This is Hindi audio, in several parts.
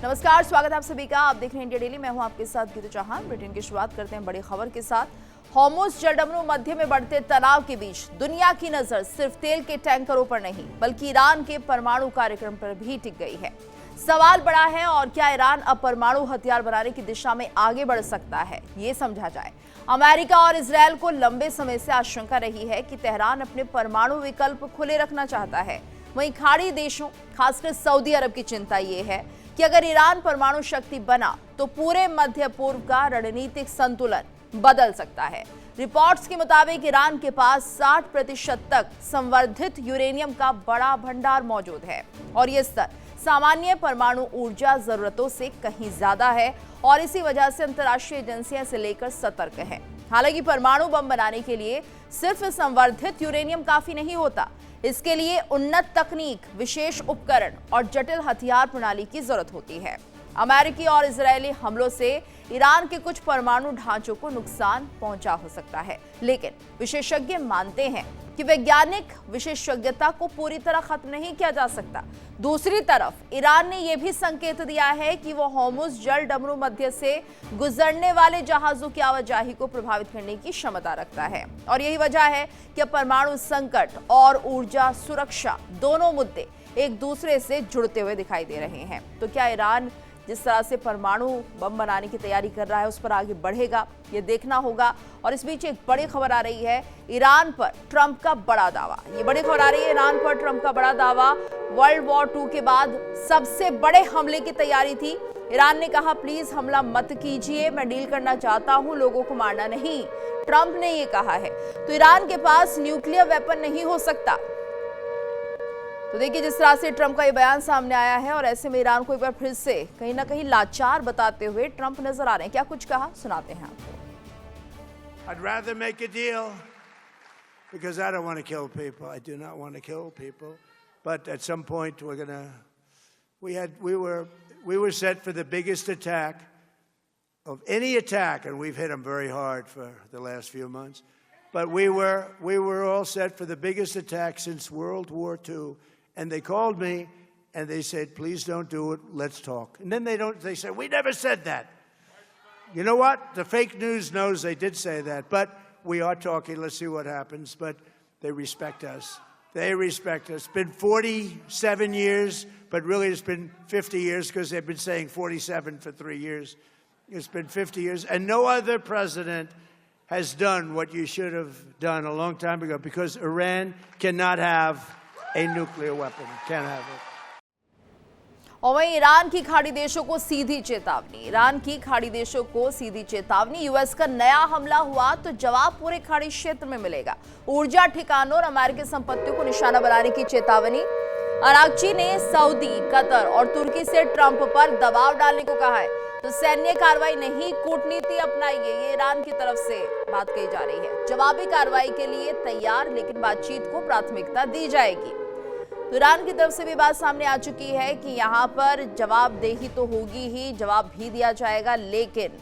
नमस्कार, स्वागत है आप सभी का। आप देख रहे हैं इंडिया डेली। मैं हूं आपके साथ गीतू चौहान। ब्रिटेन की शुरुआत करते हैं बड़ी खबर के साथ। हॉर्मुज़ जलडमरू मध्य में बढ़ते तनाव के बीच दुनिया की नजर सिर्फ तेल के टैंकरों पर नहीं बल्कि ईरान के परमाणु कार्यक्रम पर भी टिक गई है। सवाल बड़ा है, और क्या ईरान अब परमाणु हथियार बनाने की दिशा में आगे बढ़ सकता है, ये समझा जाए। अमेरिका और इजरायल को लंबे समय से आशंका रही है कि तेहरान अपने परमाणु विकल्प खुले रखना चाहता है। वहीं खाड़ी देशों, खासकर सऊदी अरब की चिंता ये है कि अगर ईरान परमाणु शक्ति बना तो पूरे मध्य पूर्व का रणनीतिक संतुलन बदल सकता है। रिपोर्ट्स के मुताबिक ईरान के पास 60% तक संवर्धित यूरेनियम का बड़ा भंडार मौजूद है, और यह स्तर सामान्य परमाणु ऊर्जा जरूरतों से कहीं ज्यादा है, और इसी वजह से अंतर्राष्ट्रीय एजेंसियां इसे लेकर सतर्क हैं। हालांकि परमाणु बम बनाने के लिए सिर्फ संवर्धित यूरेनियम काफी नहीं होता। इसके लिए उन्नत तकनीक, विशेष उपकरण और जटिल हथियार प्रणाली की जरूरत होती है। अमेरिकी और इजरायली हमलों से ईरान के कुछ परमाणु ढांचों को नुकसान पहुंचा हो सकता है, लेकिन विशेषज्ञ मानते हैं कि वैज्ञानिक विशेषज्ञता को पूरी तरह खत्म नहीं किया जा सकता। दूसरी तरफ ईरान ने यह भी संकेत दिया है कि वो हॉर्मुज़ जलडमरू मध्य से गुजरने वाले जहाजों की आवाजाही को प्रभावित करने की क्षमता रखता है, और यही वजह है कि परमाणु संकट और ऊर्जा सुरक्षा दोनों मुद्दे एक दूसरे से जुड़ते हुए दिखाई दे रहे हैं। तो क्या ईरान जिस तरह से परमाणु बम बनाने की तैयारी कर रहा है उस पर आगे बढ़ेगा, ये देखना होगा। और इस बीच एक बड़ी खबर आ रही है, ईरान पर ट्रंप का बड़ा दावा। ये बड़ी खबर आ रही है, ईरान पर ट्रंप का बड़ा दावा। वर्ल्ड वॉर 2 के बाद सबसे बड़े हमले की तैयारी थी। ईरान ने कहा, प्लीज हमला मत कीजिए, मैं डील करना चाहता हूं, लोगों को मारना नहीं। ट्रंप ने ये कहा है। तो ईरान के पास न्यूक्लियर वेपन नहीं हो सकता। तो देखिए जिस तरह से ट्रंप का ये बयान सामने आया है, और ऐसे में ईरान को एक बार फिर से कहीं ना कहीं लाचार बताते हुए ट्रंप नजर आ रहे हैं। क्या कुछ कहा, सुनाते हैं आपको। I'd rather make a deal because I don't want to kill people. I do not want to kill people. But at some point we were set for the biggest attack of any attack, and we've hit them very hard for the last few months. But we were all set for the biggest attack since World War II. And they called me and they said, please don't do it, let's talk. And then they said, we never said that. You know what? The fake news knows they did say that, but we are talking, let's see what happens. But they respect us. They respect us. It's been 47 years, but really it's been 50 years because they've been saying 47 for 3 years. It's been 50 years. And no other president has done what you should have done a long time ago, because Iran cannot have a nuclear weapon. Can't have it. और वहीं ईरान की खाड़ी देशों को सीधी चेतावनी। ईरान की खाड़ी देशों को सीधी चेतावनी। यूएस का नया हमला हुआ तो जवाब पूरे खाड़ी क्षेत्र में मिलेगा। ऊर्जा ठिकानों और अमेरिकी संपत्तियों को निशाना बनाने की चेतावनी। अरागची ने सऊदी, कतर और तुर्की से ट्रंप पर दबाव डालने को कहा है। तो सैन्य कार्रवाई नहीं, कूटनीति अपनाइए, ये ईरान की तरफ से बात कही जा रही है। जवाबी कार्रवाई के लिए तैयार, लेकिन बातचीत को प्राथमिकता दी जाएगी। तो ईरान की तरफ से भी बात सामने आ चुकी है कि यहाँ पर जवाबदेही तो होगी ही, जवाब भी दिया जाएगा, लेकिन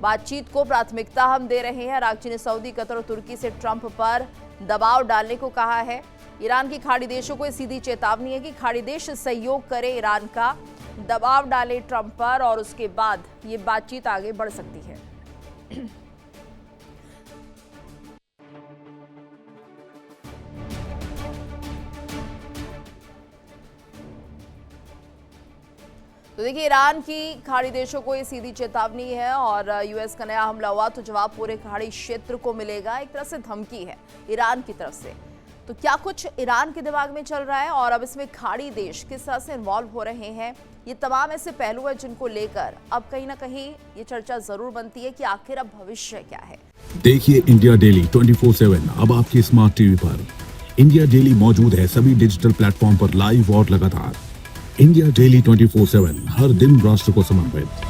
बातचीत को प्राथमिकता हम दे रहे हैं। अरागची ने सऊदी, कतर और तुर्की से ट्रंप पर दबाव डालने को कहा है। ईरान की खाड़ी देशों को सीधी चेतावनी है कि खाड़ी देश सहयोग करे, ईरान का दबाव डाले ट्रंप पर, और उसके बाद ये बातचीत आगे बढ़ सकती है। तो देखिए ईरान की खाड़ी देशों को ये सीधी चेतावनी है, और यूएस का नया हमला हुआ तो जवाब पूरे खाड़ी क्षेत्र को मिलेगा। एक तरह से धमकी है ईरान की तरफ से। तो क्या कुछ ईरान के दिमाग में चल रहा है, और अब इसमें खाड़ी देश किस तरह से इन्वॉल्व हो रहे हैं, ये तमाम ऐसे पहलू हैं जिनको लेकर अब कहीं ना कहीं ये चर्चा जरूर बनती है कि आखिर अब भविष्य क्या है। देखिए इंडिया डेली 24/7 अब आपके स्मार्ट टीवी पर। इंडिया डेली मौजूद है सभी डिजिटल प्लेटफॉर्म पर लाइव और लगातार। इंडिया डेली 24/7 हर दिन राष्ट्र को समर्पित।